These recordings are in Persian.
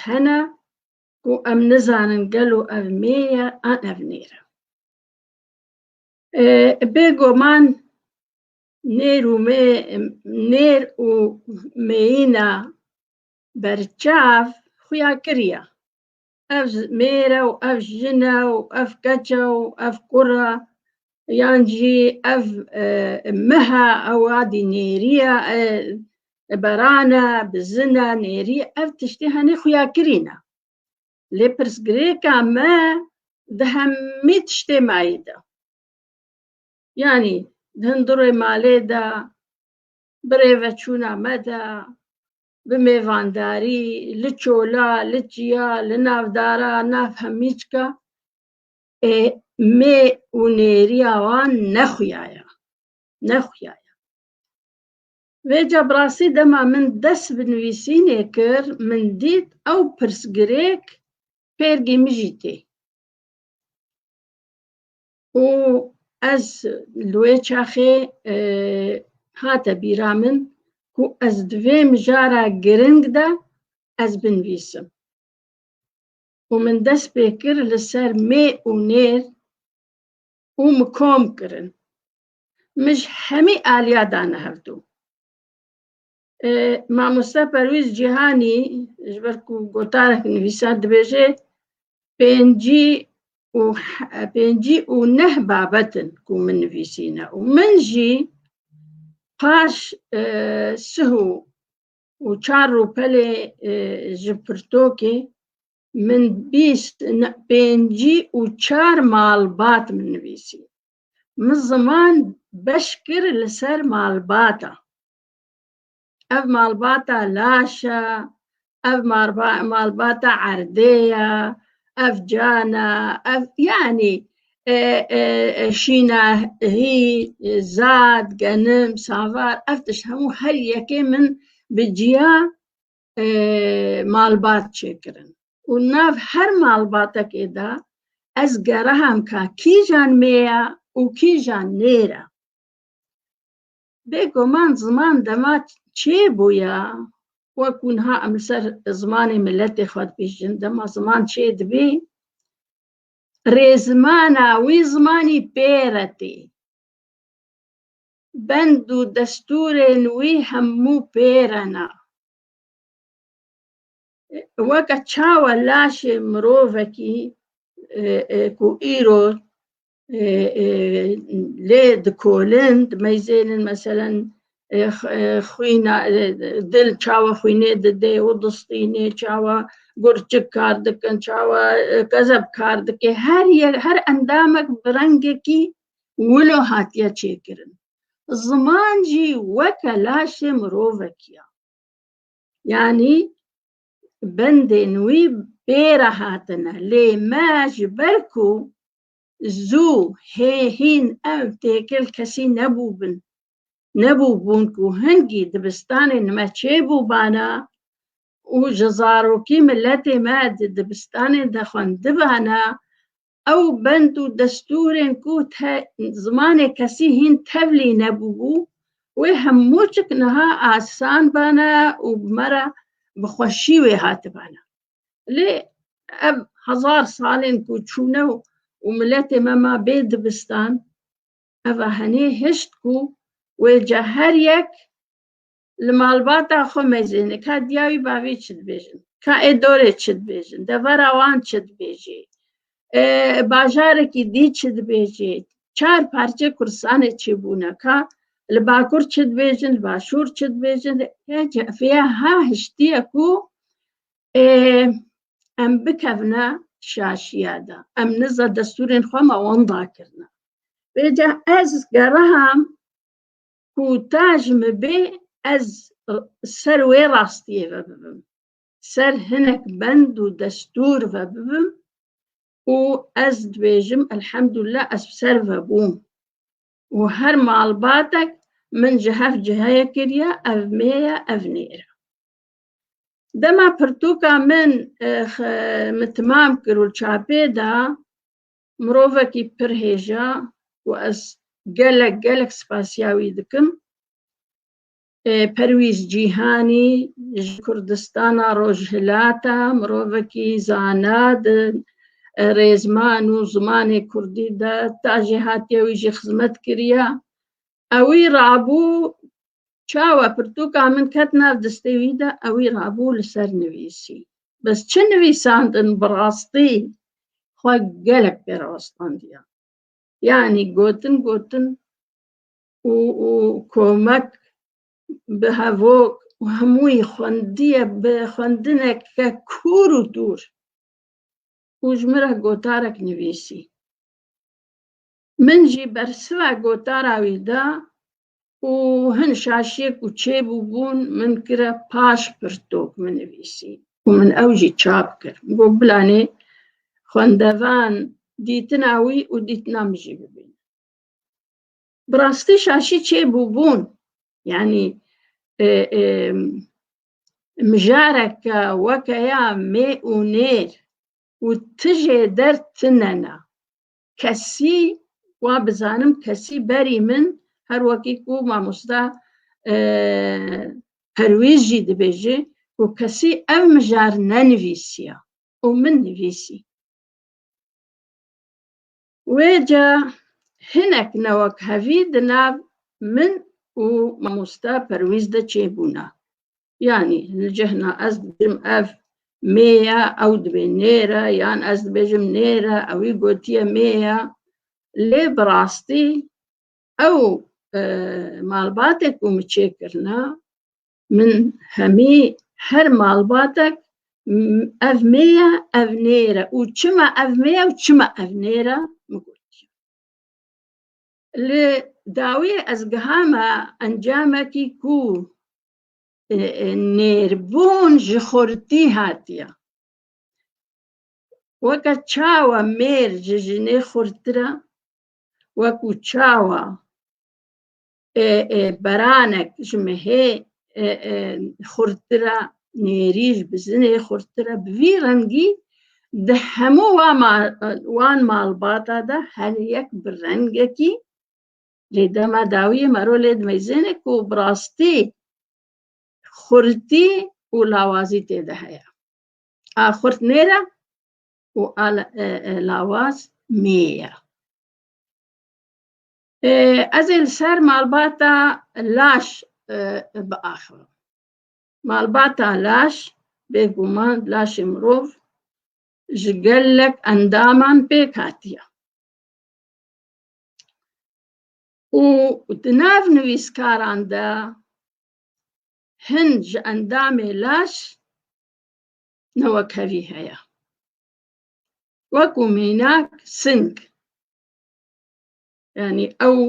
هەنا و ئەم نزانن گەل و ئەڤ مێیە ئان ئەڤ نێرە. بێگۆمان نێر و مێینە بەرچاو خویا کریە. ئەڤ مێرە و ئەڤ ژنە و ئەڤ کەچە و ئەڤ کوڕە یانجی ئەڤ مەهە ئەوادی نێریە بەرانە بزنە نێریە ئەڤ تشتی هەنێ خویا کرینە. لێ پرسگرێکا مە دە هەممی تشتێ مایدە. یانی هەندڕێ مالێدا برێڤە چوونا مەدە bi mêvandarî, li çola, li çiya, li navdara, nav hemîçka mê û nêriya wan nexuyaye. Vêca bi rastî dema min dest bi nivîsînê kir, min dît ew pirsgirêk pêrgî min jî tê. û ez li wê çaxê hate bîra min ku ez divê mijara giring de ez binivîsim. û min dest pê kir li ser mê û nêr û min kom kirin. Min ji hemî aliya dane hevdû. Mamoste Perwîz Cîhanî ji ber ku gotarek nivîsa dibêje pêncî û neh babetin ku min nivîsîne û min jî paş sih û çar rûpelê ji pirtûkê min pêncî û çar malbat min nivîsî. Min ziman beş kir li ser malbata. Ev malbata laş e, ev malbata erdê ye, ev can e, ev yanî şînahî, zad, genim, savar ev tişt hemû her yekê min bi ciya malbat çêkirin. û nav her malbatekê de ez gereham ka kîjan mê ye û kîjan nêr e. Bêguman ziman dema çêbûye wekû niha em li ser zimanê milletê xwe dibêjin, dema ziman çê dibê, rêzimana wî zimanî pêr e tê. Bend û destûrên wî hemû pêr ene. Weke çawa laşê mirovekî ku îro lê dikolin, dimeyzênin meselen dil çawa xwînê dide û distînê, çawa gurçik kar dikin, çawa qezeb kar dike, her endamek bi rengekî wilo hatiye çêkirin. Ziman jî weke laşê mirovekî ye. Yanî bendên wî pêr e hatine lê me ji ber ku zû hîn ev têkil kesî nebûbûn ku hingî dibistanên me çêbûbane û ji zarokî milletê me di dibistanên de xwendibane, ew bend û destûrên ku zimanê kesî hîn tevlî nebûbû, wê hemû çik niha asan bene û bi me re bi xweşî wê hatibane. Lê ev hezar salên ku çûne û milletê me ma bê dibistan, ev e henê hişt ku wêca her yek li malbata xwe mezîne, ka diya wî bavê çi dibêjin, ka êdorê çi dibêjin, devera wan çi dibêje, bajarekî dî çi dibêje, çar parçe Kurdistanê çêbûne, ka li Bakur çi dibêjin, li Başûr çi dibêjin, vêya ha hiştiye ku em bikevne şaşiya de, em niza destûrên xwe me wenda kirine. Vêca ez gereham ku ta ji me bê ez ser wê rastiyê ve bibim, ser hinek bend û destûr ve bibim û ez dibêjim elhemdûlillah ez ser vebûm û her malbatek min ji hev ciheye kiriye, ev mê ye, ev nêr e. Dema pirtûka min timam kir û çapê da mirovekî pir hêja û ez gelek spasiya wî dikim, پەرویز جیهانی کوردستانە ڕۆژهلاتە مرۆڤێکی زانا ڕێزمان و زمانی کوردیدا تاژی هاتیەویژی خزمەت کردە ئەوەی ڕابوو چاوە پرتووکە من کەت ناو دەستەویدا ئەوەی ڕابوو لەسەر نویسی بەس چ نویساندن بڕاستی خوا گەلێک پێڕەوەستاندیە یعنی گوتن و کۆمەک بە هەڤۆک و هەمووی خوێندیە بە خوێندنێکە کوور و دوور و ژمرە گۆتارێک نویسی منجی بەرسوە گۆتاراویدا و هەن شاشێک و چێبوو بوون من کرە پاش پرتۆک من نویسی و من ئەوژی چاپ کرد بۆ بلانێ خوێندەڤان دیتناوی و دیتنامژی ببین بڕاستی شاشی چێبوو بوون یعنی مژارەکە وەکەیە مێ و نێر و تژێ دەرتنەنە کەسی وا بزانم کەسی بەری من هەر وەکیک و مامۆستا پەرویزجی دەبێژێ و کەسی ئەو مژار نەنویسیە و من نویسی وێجا هەنێک نەوەک هەڤی دناو من و مامۆستا پەرویزدە چێبوونە یعنی لەجەهنا ئەس دبێژم ئەف مێیە ئەو دبێ نێرە یان ئەس دبێژم نێرە ئەوی گوتیە مێیە لێ بڕاستی ئەو ماڵباتێک و مچێکردنا من هەمی هەر ماڵباتێک ئەف مێیە ئەف نێرە و چمە ئەف مێیە و چمە ئەف نێرە مگوتی لێ داوی ئەزگەهامە ئەنجامێکی کو نێربوون ji xortî hatiye weke çawa mêr ji jinê xurttir e wekû çawa beranek ji mehê xurttir e nêrî ji bizinê xurttir e bi vî rengî di hemû wan malbata de her yek bi rengekî lê dema dawiyê me ro lê dimeyzêne ku bi rastî xurtî û lawazî têde heye a xurt nêr e û a lawaz mê ye ez ê li ser malbata laş biaxivim malbata laş bêguman laşê mirov ji gelek endaman pêk hatiye û di nav nivîskaran de hin ji endamê laş newek hevî heye wekû mînak sing yani ew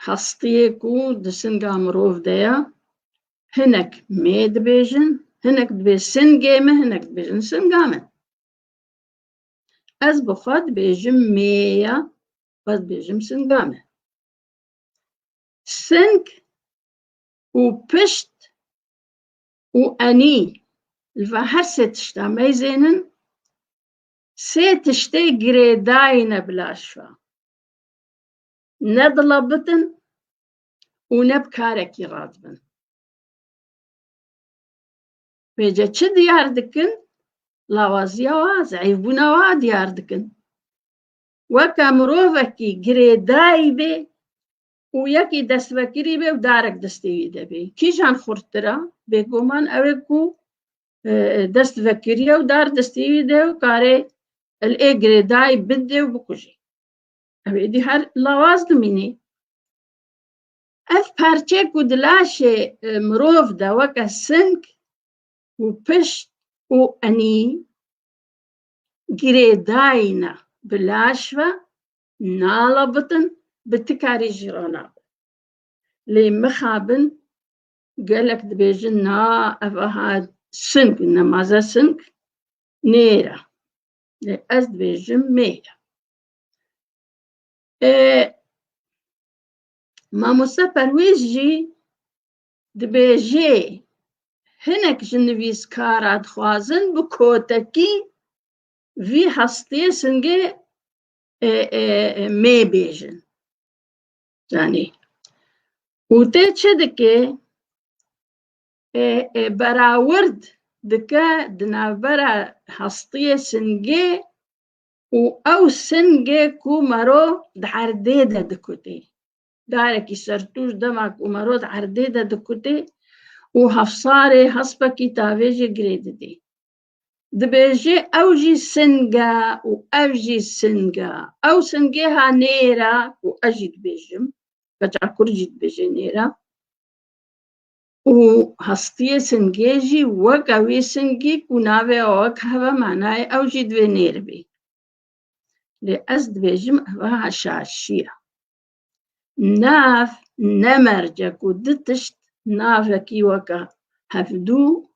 hestiyê ku di singa mirov de ye hinek mê dibêjin hinek dibê singê min hinek dibêjin singa min ez bi xwe dibêjim mê ye xwe dibêjim singa min sing û pişt û enî li va her sê tişta meyzênin sê tiştê girêdayîne bi laş ve ne dila bitin û ne bi karekî radibin bêje çi diyar dikin lawaziya wa zeyîfbûna wa diyar dikin weke mirovekî girêdayî bê û yekî destvekirî bê û darek destê wî de bê kîjan xurttir e bêguman ew ê ku destvekiriye û dar destê wî de û karê ê girêdayî bide û bikuje ew êdî her lawaz dimînî ev parçe ku di laşê mirov de weke sing û pişt û enî girêdayîne bi laş ve nala bitin bi ti karî jî ranabe lê mixabin gelek dibêjin na ev aha sing nemaze sing nêr e lê ez dibêjim mê ye mamoste perwîz jî dibêje hinek ji nivîskara dixwazin bi kotekî vî hestiyê singê mê bêjin yani û tê çi dike براورد دكا دنابرا هستية سنجي أو سنجي كو مرو دعرديدة دكوتي داركي سرتوش دمك ومرو دعرديدة دكوتي وهفصاري هسبكي تاويجي جريد دي دبيجي أوجي سنجا وأوجي سنجا أو سنجيها نيرا وأجي دبيجم كجا كرجي دبيجي نيرا وهستية سنجيجي وكاوي سنجي كناوي وكهوا معناي أوجي دوي نيربي لأزد بيجم أواها شاشية ناف نمرجا كودتشت نافكي وكا هفدو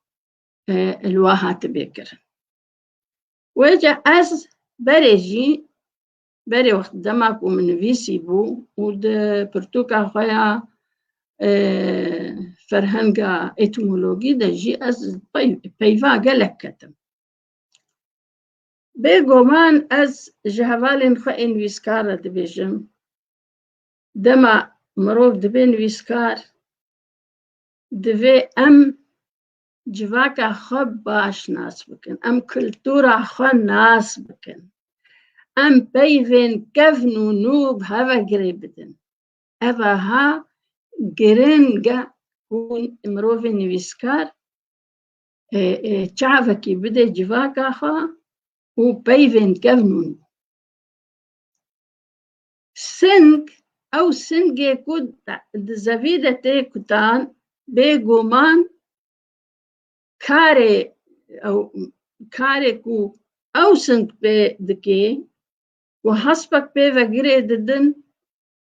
الواها تبكر وجا أز بريجي بري وقت دمك ومن فيسي بو ود برتوكا خويا فرهنگا اتمولوجي دجي أز بيفا قلق كتم بيقومان أز جهوالين خائن ويسكارة دبيجم دما مروف دبين ويسكار دبي أم جواكا خب باش ناس بكن أم كلتورا خو ناس بكن أم بيفين كفنو نوب هوا قريبدن أفا ها جرينجا كون مروفين ويسكار تعفكي بدي جواكا خو وبيفين كفنو سنك أو سنجي كود زفيدة تي كتان بيقومان كاري أو كاري كو أو سنك بي دكي وحسبك بي وغيري ددن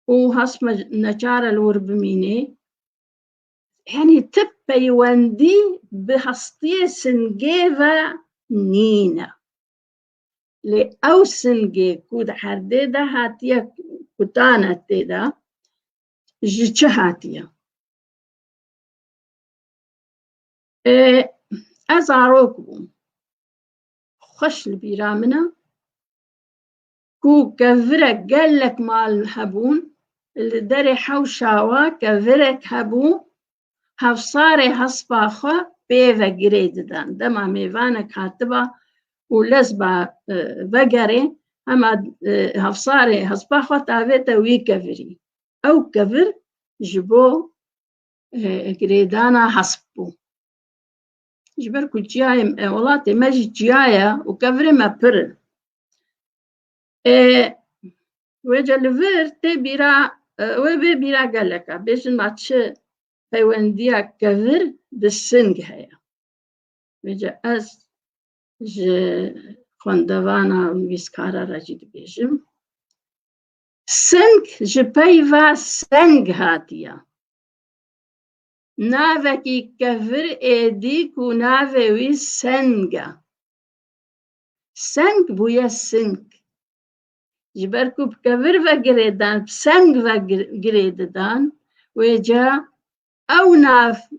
وحسب نجار الوربميني يعني تبي واندي بحسطية سنجيفا نينا لأو سنجي كود حرديدا هاتيا كتانا تيدا جيتش هاتيا أزاروكم خش البيرامنا كو كفرك قالك مال هبون اللي داري حوشاوا كفرك هبون هفصاري هصباخا بيفا جريد دان دما ميفانك هاتبا ولسبا بقري أما هفصاري هصباخا تابيتا وي كفري أو كفر جبو جريدانا هصبو جبركو جاي ولاتي ماجي جاية وكفري ما بر وجا الفير تي بيرا وبي بيرا قالك بيشن ماتش فيونديا كفر بالسنج هيا وجا أز خواندوانا ويسكارا راجد بيجم سنج جبايفا سنج هاتيا نافكي كفر ايديك ونافي وي سنجا سنج بويا سنج جبركو بكفر وقريدان بسنج وقريدان ويجا أو ناف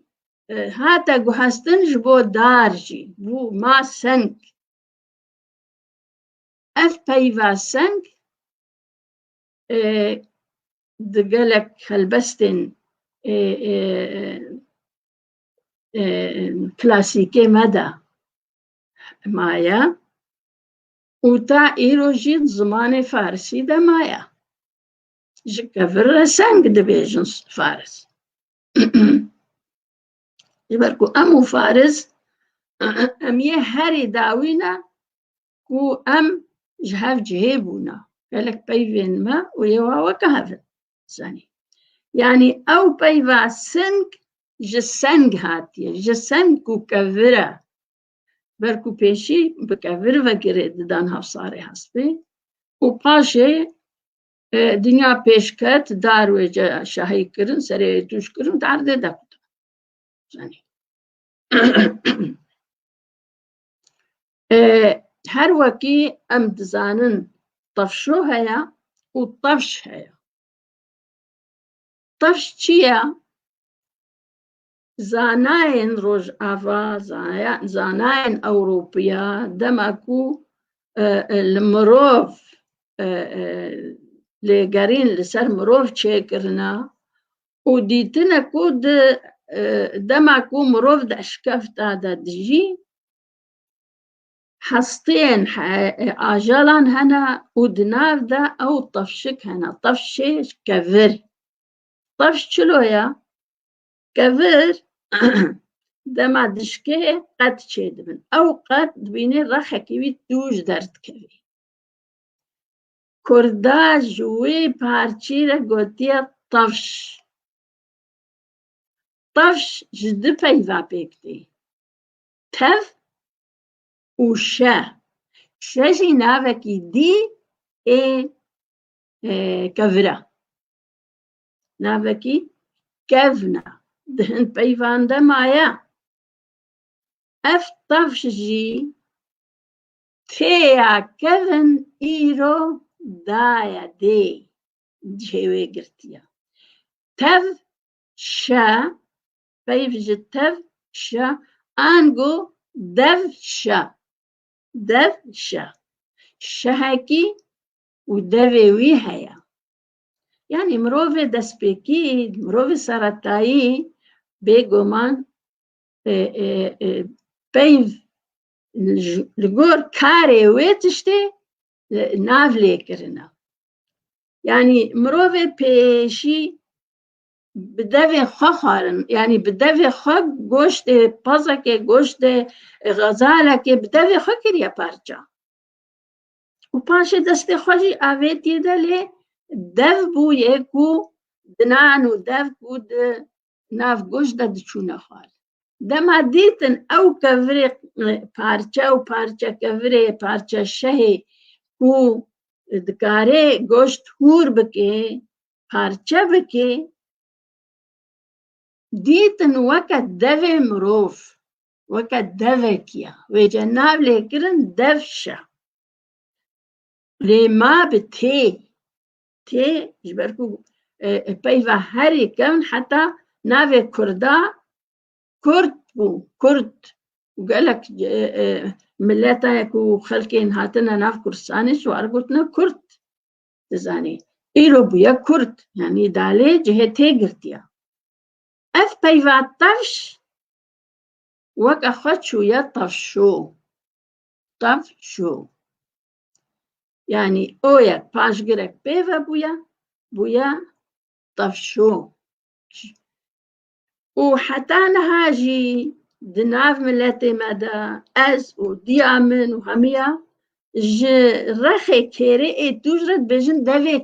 هاتا قحستن جبو دارجي بو ما سنج أف بيفا سنج دقلك خلبستن كلاسيكي مدى مايا وتا إيروجيت زمان فارسي دا مايا جكفر سنج دبيجن فارس يبركو أمو فارس أميه هاري داوينا كو أم جهاف جهيبونا قالك بيفين ما ويوا وكهف ساني يعني أو بيفا سنج جسنج هاتيا جسنج كو كفرة بركو بيشي بكفر وقريد دان هفصاري حسبي وباشي دنيا بيشكت دار وجا شاهي كرن سري توش كرن دار دي دكت يعني هر وكي أم دزانن طفشو هيا وطفش هيا طفش چيا زاناين روج آفا زاناين أوروبيا دمكو المروف لقارين لسر مروف چيكرنا وديتنا كود دما كو مروف دا اشكفتا دا دجي حسطين آجالان هنا ودناف دا أو طفشك هنا طفشش كفر طفش شلو يا كفر دما دشكي قد شيد من أو قد بيني رخكي بي توج درد كبي كردا جوي بارچيرا قوتيا طفش طفش جد بيفا بيكتي تف وشا شاجي نافكي دي كفرا نافكي كفنا دهن بيفان دمايا اف طفش جي تيا كفن ايرو دايا دي جيوي قرتيا تف شا بيف جتف شا انقو دف شا دف شا شهكي ودفي ويهيا يعني مروفي دسبيكي مروفي سرطاي بيغومان بيف لغور كاري ويتشتي نافلي كرنا يعني مروفي بيشي بدفي خخارن يعني بدفي خق گوشت پزك گوشت غزالك بدفي خكر يا بارجا وباشي دستي خوشي آويتي دالي دف بو يكو دنان ودف بو ناف گوشت دچونا خال دما ديتن او كفري پارچا و پارچا كفري پارچا شهي کو دكاري گوشت هور بكي پارچا بكي ديتن وقت دفي مروف وقت دفكيا وجناب لكرن دفشا لما بتي تي جبركو بيفا هاري كون حتى نافي كردا كرد بو كرد وقالك ملاتا يكو خلقين هاتنا ناف كرسانش وارقوتنا كرد تزاني إيرو بيا كرد يعني دالي جهتي قرتيا اف بيفا طفش وقا خدشو يا طفشو طفشو يعني اويا باش قرك بيفا بويا طفشو وحتى نهاجي دناف ملاتي مدى از وديامن وهميا رخي كيري توجرد بجن دافي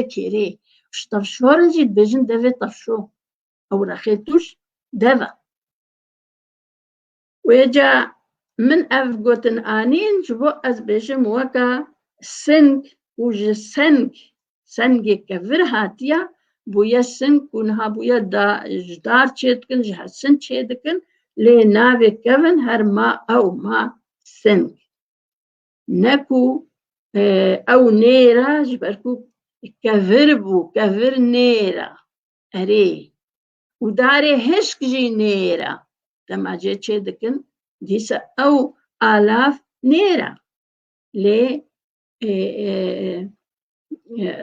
كيري وش طفشو رجيت بجن دافي طفشو او رخيتوش دافا ويجا من أفقوتن آنين جبو أز بيجم وكا سنك وج سنك كفر هاتيا بويا سنك ونها بويا دا جدار چيدكن جها سن چيدكن لي ناوي كفن هر ما أو ما سنك نكو أو نيرا جبركو كفر بو كفر نيرا أري وداري هشك جي نيرا تما جي چيدكن ديسا أو آلاف نيرا لي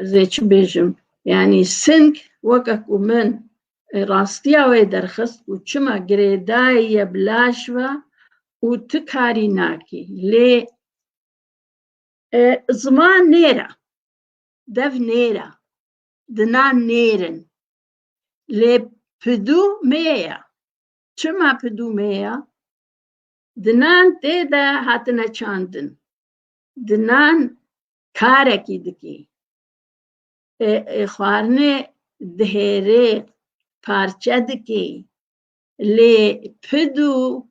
زي بيجم يعني سنك وكاكو من راستيا ويدرخص وچما قريداي بلاشوا وتكاري ناكي لي زمان نيرا دف نيرا دنان نيرن لي بدو ميا چما بدو ميا دنان تيدا هاتنا چاندن دنان كاركي دكي خوارنه دهيري پارچه دكي لي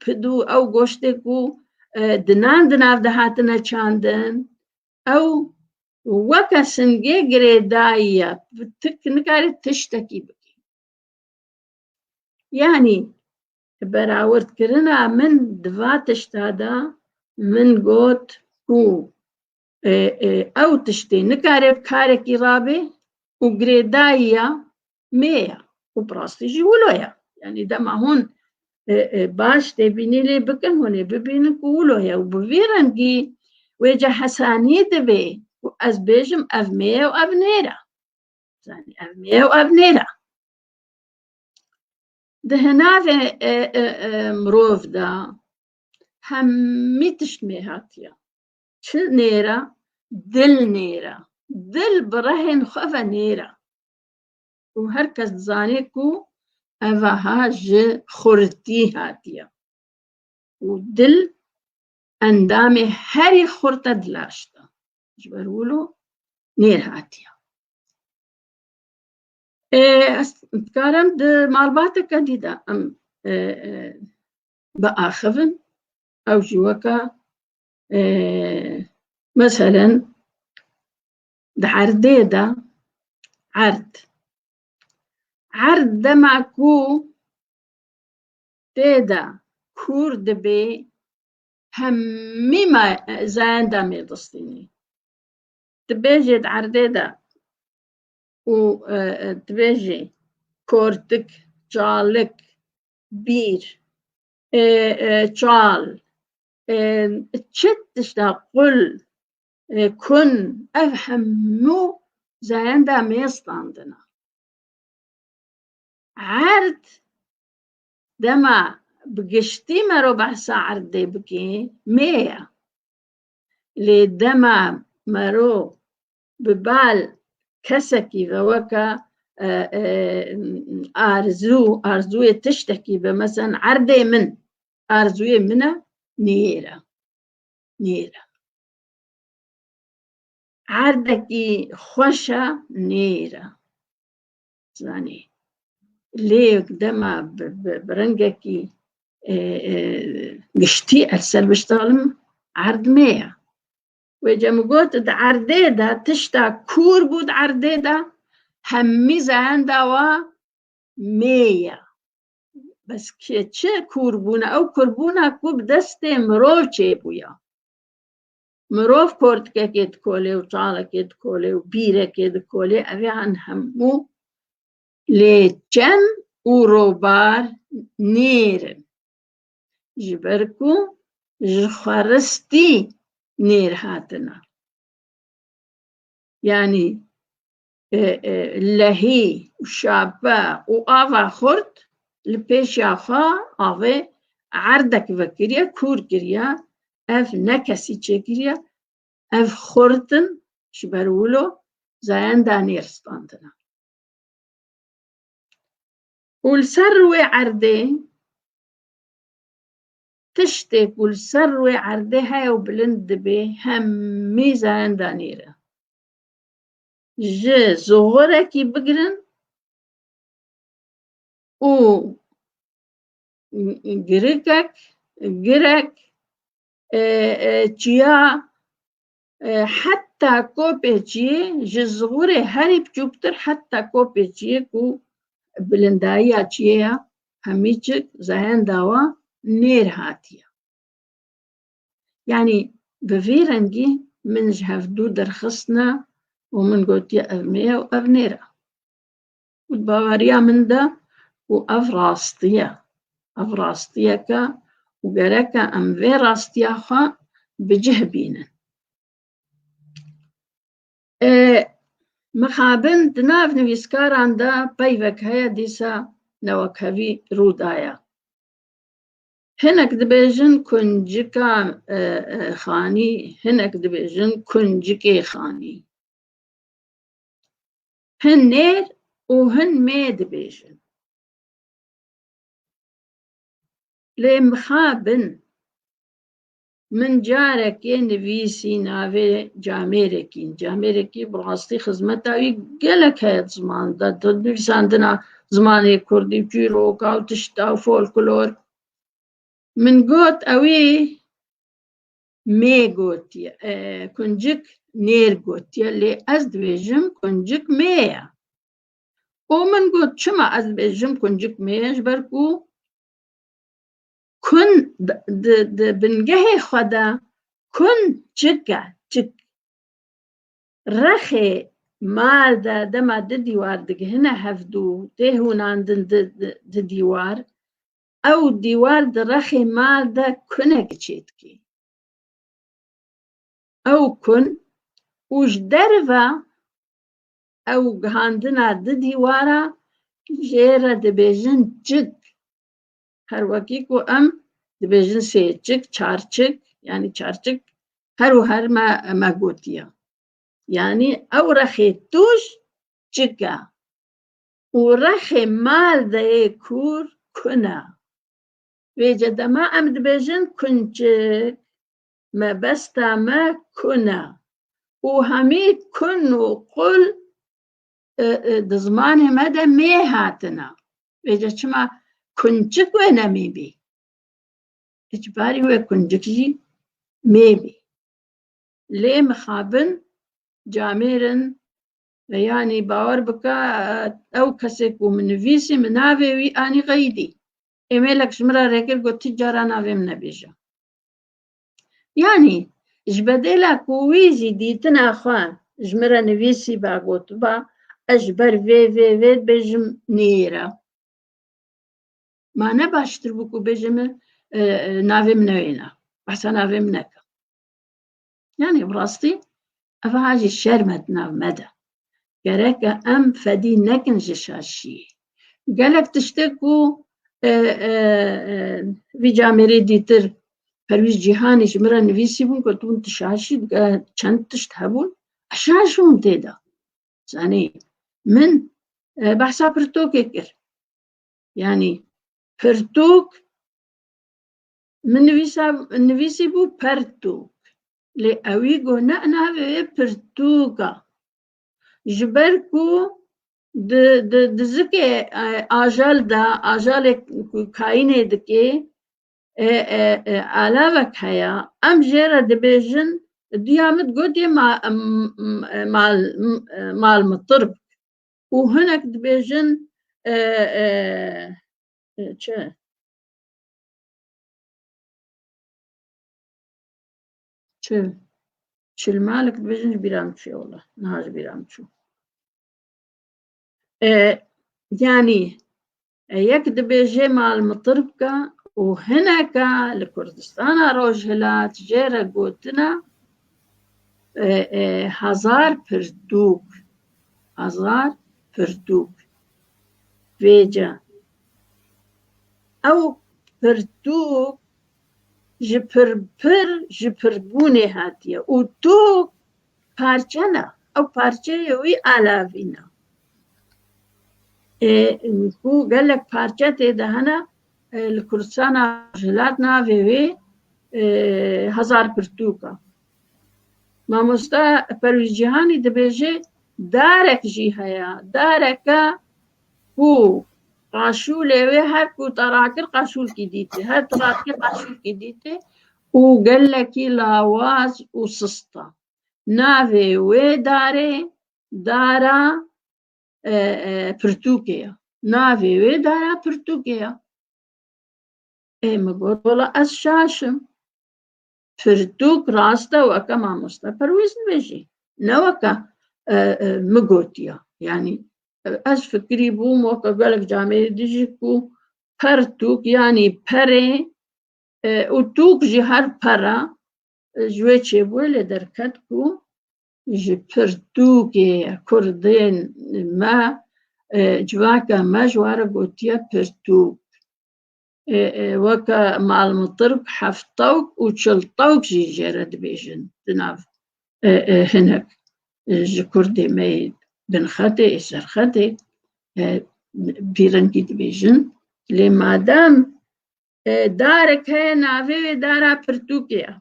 پدو او گوشتكو دنان دناف ده هاتنا چاندن او وكا سنگي گريدايا نكاري تشتكي بكي يعني براورد كرنا من دفاتش تادا من قوت كو او تشتي نكارب كاركي رابي وقريدايا ميا وبراستي جيولويا يعني دما هون باش تبيني لي بكن هون ببينك ولويا وبفيرنجي ويجا حساني دبي واز بيجم اف ميا واف نيرا يعني اف ميا واف نيرا دهنا مروف دا همي تشتمي هاتيا چ نيرا دل نيرا دل برهن خفا نيرا وهركز زانيكو أفها ج خورتي هاتيا ودل اندامي هري خورتا دلاشتا جبرولو نير هاتيا اتكارم د معلوماتا كديدا ام بآخفن او جوكا مثلا د عرديدا عرد دمعكو تيدا كور دبي همي ما زان دامي دستيني تبيجي د عرديدا و تبيجي كورتك جالك بير جال تشتشتا قل كن أفهمو زين دا ميستاندنا عرد دما بقشتي ما ربع ساعة عردي بكي مية لي دما مرو ببال كسكي ووكا أرزوية تشتكي بمثلا عردي من أرزوية منها نيرة عردكي خوشة نيرة زاني ليك دما برنجكي قشتي أرسل بشتغلم عرد مية ويجا مقوت دا عرديدا تشتا كور بود عرديدا همي زهندا و مية بس كي كوربونا أو كوربونا كوب دستي مروف چه بويا مروف كورتكا كيد كولي وطالة كيد كولي وبيرة كيد كولي أبي عن همو لجن وروبار نير جبركو جخرستي نير هاتنا يعني لهي وشابا وآفا خورت لبيش يافا آفا عردك وكريا كور كريا اف نكسي چكريا اف خورتن شبرولو زين دانير ستاندنا والسروي عردي تشتك والسروي عردي هاي وبلند بي همي زين دانيرة جي زغوركي بقرن و قرك تيا حتى كوبي تي جزغوري هاري بجوبتر حتى كوبي تي كو بلندايا تيا هميجك زهان داوا نير هاتيا يعني بفيرنجي من جهفدو درخصنا ومن قوتي أفمية وأفنيرة والباوريا من دا وأفراستيا كا وقركا أم فيراستيا خا بجهبينا مخابن دناف نويسكاران دا بايفك هيا ديسا نوكهوي رودايا هناك دبيجن كنجكا خاني هناك دبيجن كنجكي خاني هن نير وهن مي دبيجن لي مخابن من جارك نفيسي نافي جاميركي براستي خزمتاوي قلك هيد زمان دا تدرس عندنا زماني كردي بجيروكا وتشتا وفولكلور من قوت اوي مي قوتي كنجك نير قوتي اللي ازدويجم كنجك ميا ومن قوت شما ازدويجم كنجك ميا جبركو كن بنجهي خدا كن جكا رخي مال دا دما ديوار دقهنا هفدو تهون عندن ديوار او ديوار درخي مال دا كنك تشيتكي او كن وش درفا او عندنا ديوارا جيرا دبيجن جك هر وكيكو أم دبيجن سيتشك چارچك يعني چارچك هر ما قوتيا يعني أو رخي توش چكا ورخي مال ده كور كنا ويجد ما أم دبيجن كنچك ما بستا ما كنا وهمي كن وقل دزمان مدى مي هاتنا ويجد شما كنچك وينا ميبي اجباري هو كنجكي ميبي ليه مخابن جاميرن يعني باور بكا او كسك ومن فيسي مناوي وي اني غيدي ايميلك شمرا ريكل قلت تجارة ناوي من بيجا يعني اجبدلا كويزي ديتنا اخوان جمرا نفيسي باقوت با اجبر في بيجم نيرا ما نباشتر بكو بيجم ناوي منوينا بحسا ناوي منك يعني براستي أفعاجي الشرمتنا مدى قالك أم فدي نكن جشاشي قالك تشتكو في جامري ديتر فرويز جيهاني جمرا نفيسي بون قلتون تشاشي چند تشتهبون أشاشون تيدا يعني من بحثا برتوك يكر يعني برتوك من نفيسي بو برتوك لأويقو نأنا في برتوكا جبركو دزكي آجال كاينة دكي علاوة هيا أم جيرا دبيجن ديامت قدي مع المطرب وهناك دبيجن شو المالك دبيجن بيرامشي والله نهاج بيرامشو يعني يكتب بيجي مع المطربكة وهناك لكردستان روجهلات جيرا قوتنا هزار پردوك فيجا أو پردوك جپربوني هاتيا وتوك پارچنا أو پارچه يوي آلاوينا کو قالك پارچه تيدا هنا الكردستان جلاتنا في هزار پرتوكا ما مستا پرویز جهانی دبيجي دارك جي هيا دارك هو قاشول هر کو تراكر قاشول كي ديتي هر تراكر قاشول كي ديتي وقالك لاواز وسستا نافي ويداري دارا برتوكيا نافي ويدارا برتوكيا مقول والله أشاشم فرتوك راستا وكا ما مستا پرويز نبيجي نوكا مقوتيا يعني أش فكري بوم وكا قالك جامعي ديجيكو پرتوك يعني پري وتوك جي هر پرا جوه چه بوله دركتكو جي پرتوكي كردين ما جواكا ما جوارا قوتيا پرتوك وكا مع المطرب حفتوك وشلطوك جي جيرا دبيجن دناف هناك جي كردي مي بن خاتي إسر خاتي بيرنكي دبيجن لما دام دارك هي نافي دارا برتوكيا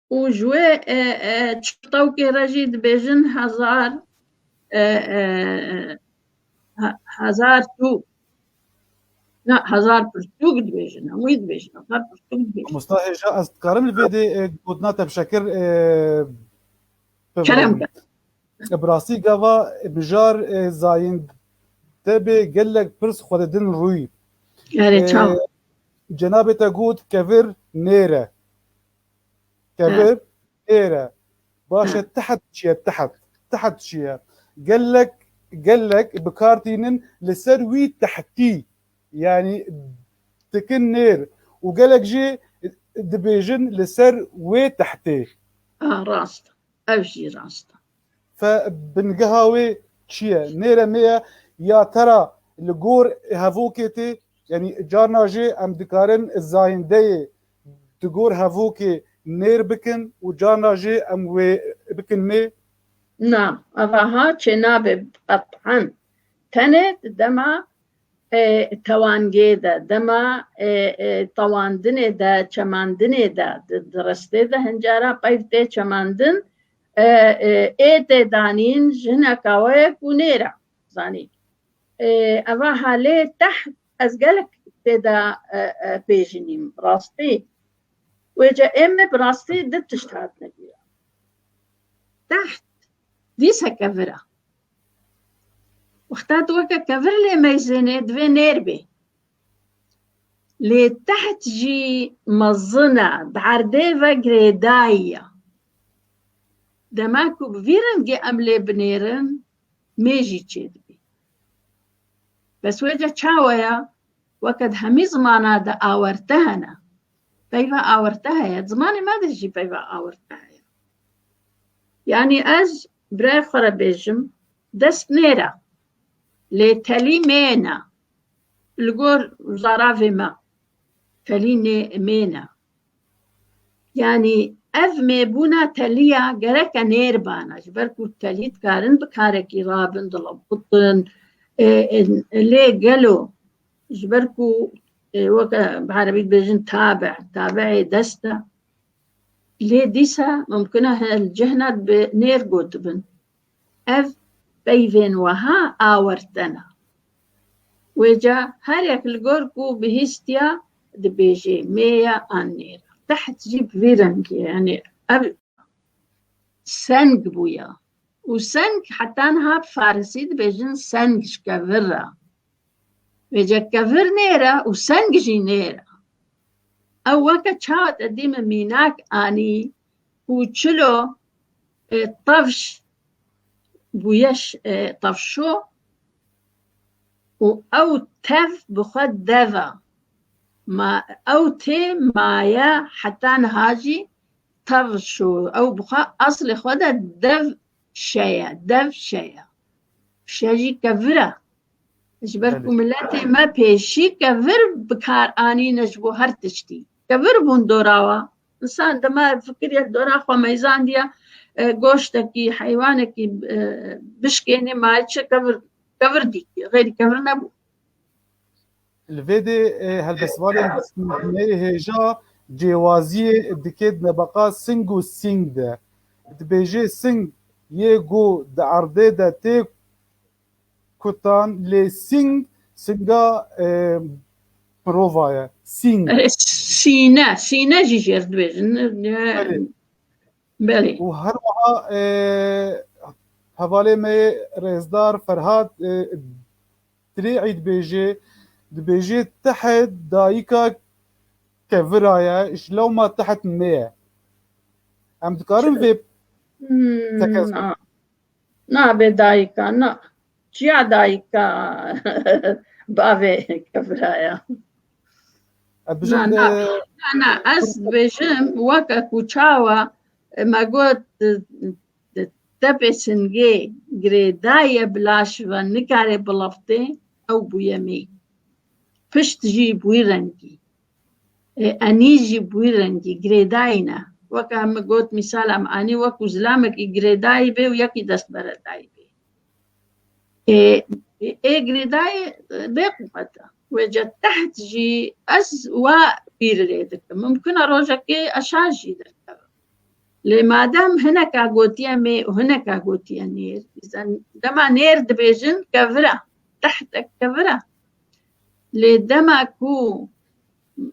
وجوي شلطوكي رجي دبيجن هزار توك لا هزار برتوك دبيجن هموي دبيجن هزار برتوك دبيجن مصطفى جاء أذكرم الفيديو قدنا بشكل كلام براسي قوا بجار زاين تبي قال لك برس خوددن روي يعني جناب تقول كفر نيرة كفر نيرة باشا تحت شيء قال لك بكارتينن لسروي تحتي يعني تكن نير وقال لك جي دبيجن لسر وي تحتي راستا أوجي راستا فبنقهاوي شيء نيرة مية يا ترى الجور هافوكيتي يعني جارنا جي ام دكارن الزايندي تقول هافوكي نير بكن وجارنا جي ام وي بكن مي. نعم أفاها تشناب قطعا تنت دما توانجيدا دما تواندني دا چماندني دا درسته دا هنجارا قيفته چماندن ايته دانين جنا كاويك ونيرا زاني أفاها ليه تحت أزقلك تدا بيجنيم براستي ويجا إما براستي دت تشتهد نجيا تحت ديسا كفرة واختات وكا كفر لي ميزيني دوي نيربي لي تحت جي مظنة بعرديفا جريدايا دماكو بفيرن جي أملي بنيرن ميجي تشيدبي بس ويجا تشاويا وكد همي زمانا دا آورتهنا بيفا آورتها يا زماني ما دجي بيفا آورتها يعني أز براي خربيجم دست نيرا لتلي مينا لقور زرافي ما تلي مينا يعني أف ميبونا تليا قرأك نيربانا جبركو تليت كارن بكاركي رابن ضلب بطن اللي قالوا جبركو وكا بعربي بيجن تابعي دستا ليه ديسا ممكنها الجهنة بنير قوتبن أف بيفين وها آورتنا وجا هاريك الجوركو بهستيا دبيجي مية أنير تحت جيب فيرنكي يعني سنج بويا وسنج حتى أنها بفارسي دبيجن سنج شكافرة وجا كافر نيرا وسنج جي نيرا أو وقت شاوت قديم ميناك آني وشلو طفش بويش طفشو أو تف بخد دفا ما أو تي مايا حتى نهاجي طفشو أو بخا أصل خدا دف شيا شاجي كفرة جبركم ملاتي ما بيشي كفر بكار آني نجبو هر تشتي كفر بون دوراوا إنسان دما فكر يدورا خو ميزان ديا گوشتكي حيوانكي بشكيني مايتش كفر دي غير كفر نبو الفيدي هالبسوالي ميري هيجا جوازي دكيد نبقى سنجو سينج ده دبيجي سنج يجو دعرده ده تي كتان لي سنجا بروفايا سينج سينا جيجير دويجن بلي وهروها حوالي مي رزدار فرهاد تريعي دبيجي تحت دايكا كفرايا شلو ما تحت مية عم تقارن في نا بدايكا نا جيا دايكا بافي كفرايا أنا أز بجم وكا كوشاوا ما قلت تبسنجي جريدايا بلاش ونكاري بلفتي أو بويمي فشت جي بويرنجي أنيجي بويرنجي جريداينا وكا ما قلت مثال أم أني وكو زلامك جريداي بي ويكي دست برداي بي جريداي بيقومتا وجد تحت جي أز وبير ليدك ممكن أروجك أشاجي درك لما دام هنا كاغوتيا مي وهنا كاغوتيا نير إذا دما نير دبيجن كفرة تحت كفرة لدما كو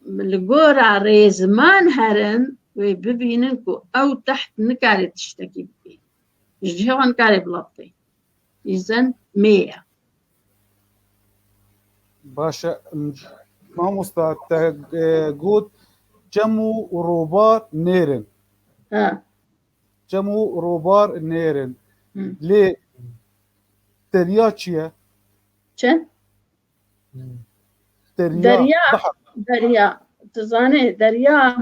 الجورا ريزمان هرن وببينكو أو تحت نكاري تشتكي بي جهوان كاري بلطي إذا مية باشا ما مستعد تقول جمو روبار نيرن جمو روبار نيرن لي ترياتشيا شن دريا تزاني دريا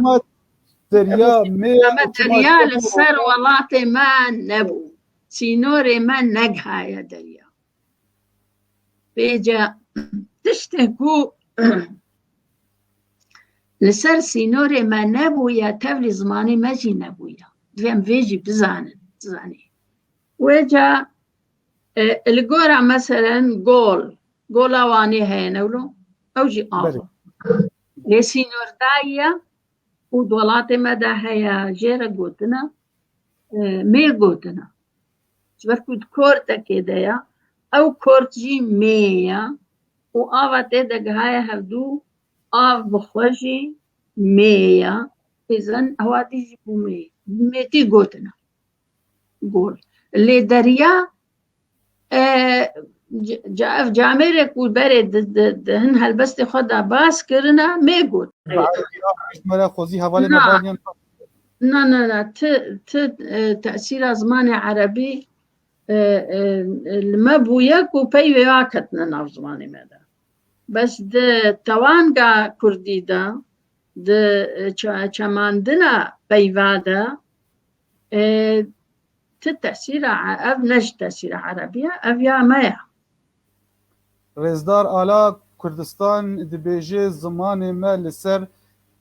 دريا للسر ولاتي ما نبو سينوري ما نجها يا دريا بيجا تشتكو لسر سینۆرێ ما نەبووە تەوری زمانی مەجی نەبووە دوێم vێژی بزانن وێجا li gora meselen gola wanê heye newlo ew jî av lê sînordayiya û welatê me de heye jê re gotina mê gotina ji ber ku kortekê de ye ew kort jî mê ye û ava tê de gihaye hevdû av bixwe jî mê ye îzin hewatî jî bû mê mêtî gotina gol lê deriya ev camerê ku berê hin helbestê xwe de bas kirine mê got na ti tesîra zimanê erebî li me bûye ku peyvê wa ketine nav zimanê me de bes di tewanga kurdî de di çemandina peyva de ti tesîra ev ne ji tesîra erebî ye ev ya me ye Rêzdar Ala Kurdistan dibêje zimanê me li ser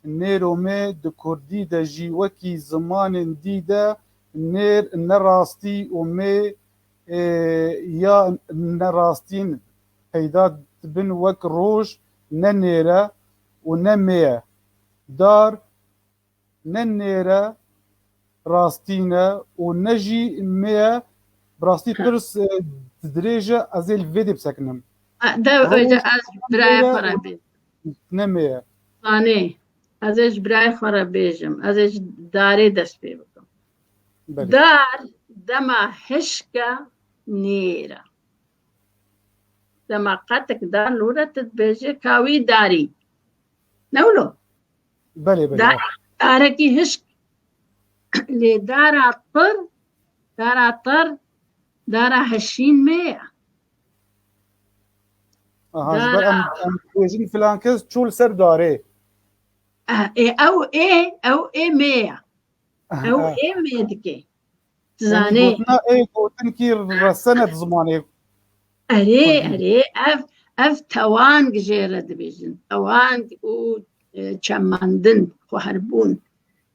nêro me di Kurdî de jî wekî zimanên dî de nêr nerastî û mê ya nerastîn peyda dibin wek roj ne nêre û ne mê ye dar ne nêre rastîne û ne jî mê ye bi rastî pirs dirêje ez ê li vê de bisekinim ez birayê xwe re bêjim ne mê ye anê ez ê ji birayê xwe re bêjim ez ê ji darê dest pê bikim dar dema hişka nêr e dema qetek dar lûre tu dibêje ka wî darî newlo darekî hişk lê dara tir dara hişîn mê ye bêjin filan kes çû li ser darê ew ê mê ye ew ê mê dike dizanî gotin kî resene zimanê erê ev tewang jê re dibêjin tewang û çemandin xweherbûn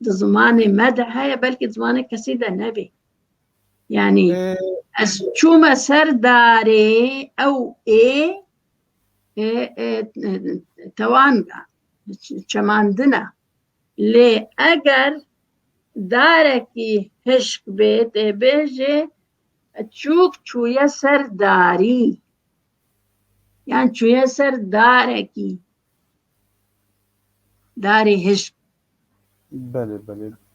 di zimanê me de heye belkî zimanê kesî de nebe yanî ez çûme ser darê ew ê tewanga çemandina lê eger darekî hişk bê tê bêje çûk çûye ser darî yan çûye ser darekî darê hişk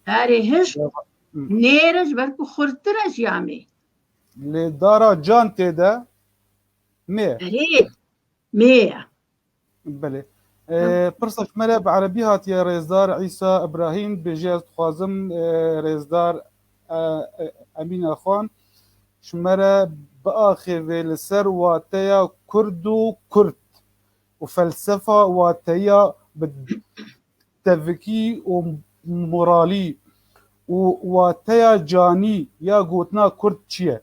darê hişk nêr ji ber ku xurtir e ji ya mê lê dara can tê de mê mê ye belê pirsa ji me re bi erebî hatiye Rêzdar Îsa Ibrahîm bêje ez dixwazim Rêzdar Emîn Xan ji me re biaxivê li ser wateya Kurd û Kurd û felsefa wateya bi tevikî û moralî û wateya canî ya gotina Kurd çi ye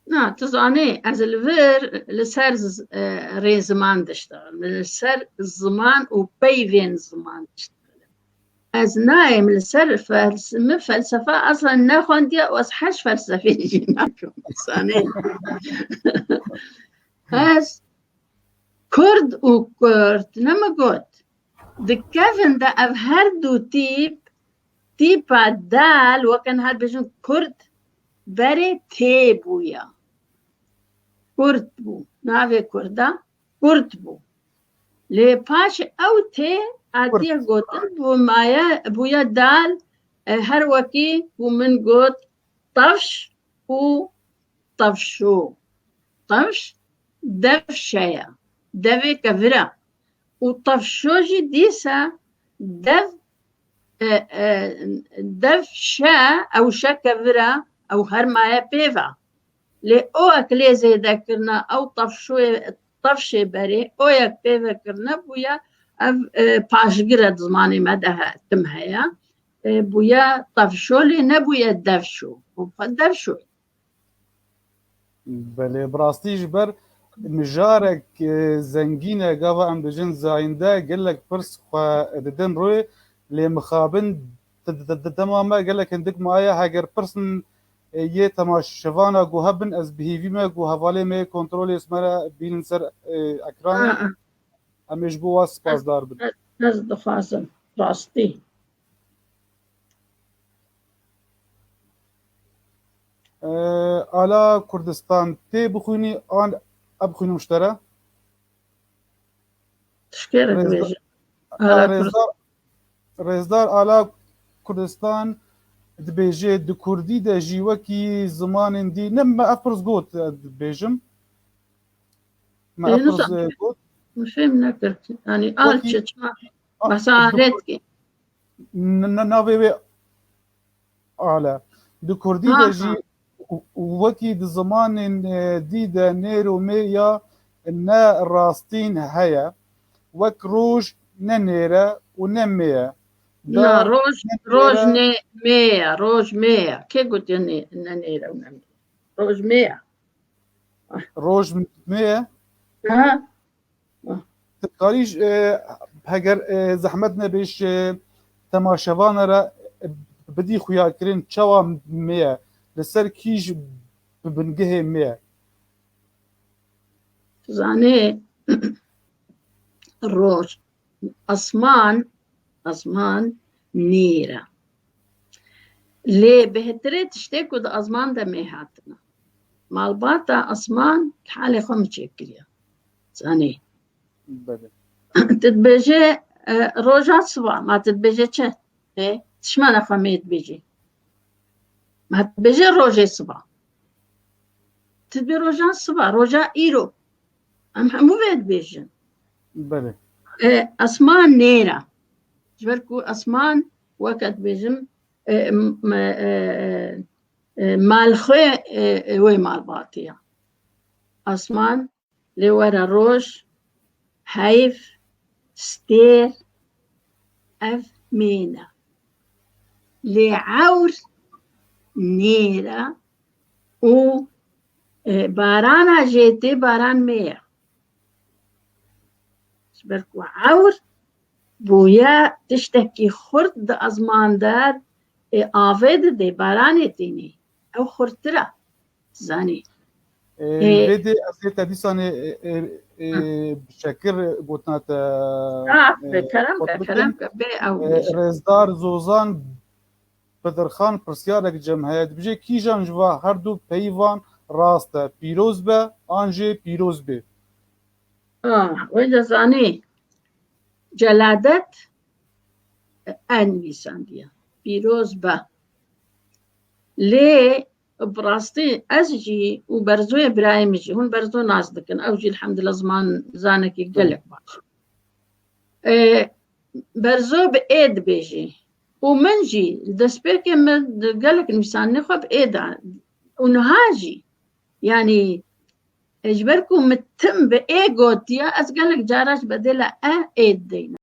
na tu zanî ez li vir li ser rê ziman diştirim li ser ziman û peyvên ziman diştirim ez nayêm li ser felsefa aslan nexwendiye û ez heş felsefê jî nakim zanî ez Kurd û Kurd ne me got dikevin de ev her du tîpa dal wekin her bêjin Kurd berê tê bûye Kurd bû navê Kurda Kurd bû lê paşê ew tê hatiye gotin bûye dal her wekî ku min got tevş û tevşû tevş devşe ye devê kevir e û tevşû jî dîsa devşe ew şe kevir e ew her maye pêv e lê oyek lê zêdekirina ew tevşê berê oyek pêvekirine bûye ev paşgir e di zimanê me de tim heye bûye tevşû lê nebûye devşû devşû belê bi rastî ji ber مجارك زنگینه گاوا ام بجن زاینده گلک پرس خوا ددن روی لی مخابن تماما گلک هندک مایا هاگر پرسن یه تماشوانا گو هبن از بهیوی ما گو حواله ما کنترل اسمرا بین سر اکران امیش بو واس پاسدار بن از دخوازم راستی آلا کردستان تی بخونی آن ابخونی مشتره تشکر دویجه رزدار آلا کردستان دبیجه د کردی د جیوکی زمان دی نم ما افرز گوت دبیجم ما افرز گوت مفهم نکرد یعنی آل چشما مساعدت کی ناوی وی آلا د کردی د جی وکی د زمان دی د نیرو میا نه راستین هيا وک روج نه نیره و نه میا لا روج نه میا روج میا کی گوت نه نیره و نه روج میا روج میا ها تقاریش هگر زحمت نبیش تماشوان را بدی خویا کرین چوا میا لسر کیش بنگه میا زانه روج اسمان نیره لی بهتره تشته کد اسمان ده میهاتنا مالباتا اسمان حالی خم چکریه زانه تتبجه روجات سوا ما تتبجه چه تشما نفهمید بجي ما تتبجه روجه سوا تتبجه روجات سوا روجا ايرو مو بيت بيجن بله اسمان نيرة جبركو اسمان وقت بيجم مالخوي وي مال باطية اسمان لورا روج هايف ستير اف مينا لعور نيرة و بارانا جيتي باران مية بركو عور بويا تشتكي خرد أزمان دار آفيد دي باراني تيني أو خرطرة زاني بدي أسئلة دي سنة بشكل قلتنا كلامك بي أو رزدار زوزان بدرخان پرسیارک جمعیت بجه کی جان جوا هر دو پیوان راسته پیروز به آنجه پیروز به وإذا زاني جلادت أنويسان ديا بيروز با ليه براستي أزجي وبرزو إبراهيم جي هون برزو ناس دكن أوجي الحمد لله زمان زانك يقلق باش برزو بإيد بيجي ومنجي دسبيك من قالك نفسان نخب إيدا ونهاجي يعني اجبركم متم بإيجوتيا أسقالك جاراش بدلا إيد دينا